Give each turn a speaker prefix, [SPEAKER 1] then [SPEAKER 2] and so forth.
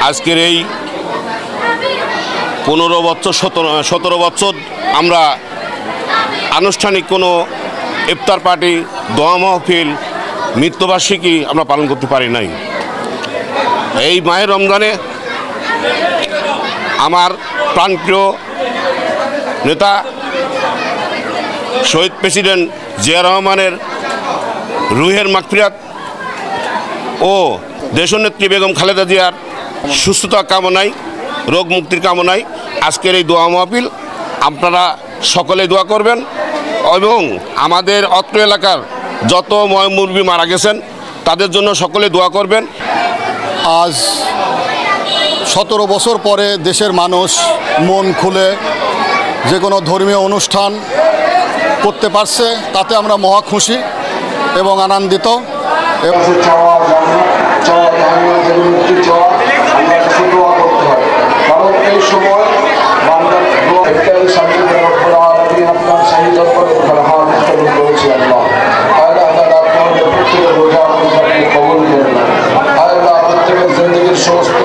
[SPEAKER 1] আজকের এই 15 বছর 17 বছর আমরা আনুষ্ঠানিক কোনো ইফতার পার্টি, দোয়া মাহফিল, মৃত্যুবার্ষিকী আমরা পালন করতে পারি নাই। এই মাহের রমজানে আমার প্রাণপ্রিয় নেতা শহীদ প্রেসিডেন্ট জিয়া রহমানের রুহের মাগফিরাত ও দেশনেত্রী বেগম খালেদা জিয়ার সুস্থতা কামনায়, রোগ মুক্তির কামনায় আজকের এই দোয়া মাহফিল। আপনারা সকলে দোয়া করবেন এবং আমাদের অত্র এলাকার যত মুরব্বি মারা গেছেন তাদের জন্য সকলে দোয়া করবেন।
[SPEAKER 2] আজ 17 বছর পরে দেশের মানুষ মন খুলে যে কোনো ধর্মীয় অনুষ্ঠান করতে পারছে, তাতে আমরা মহা খুশি এবং আনন্দিত।
[SPEAKER 3] কারণ এই সময় সমস্ত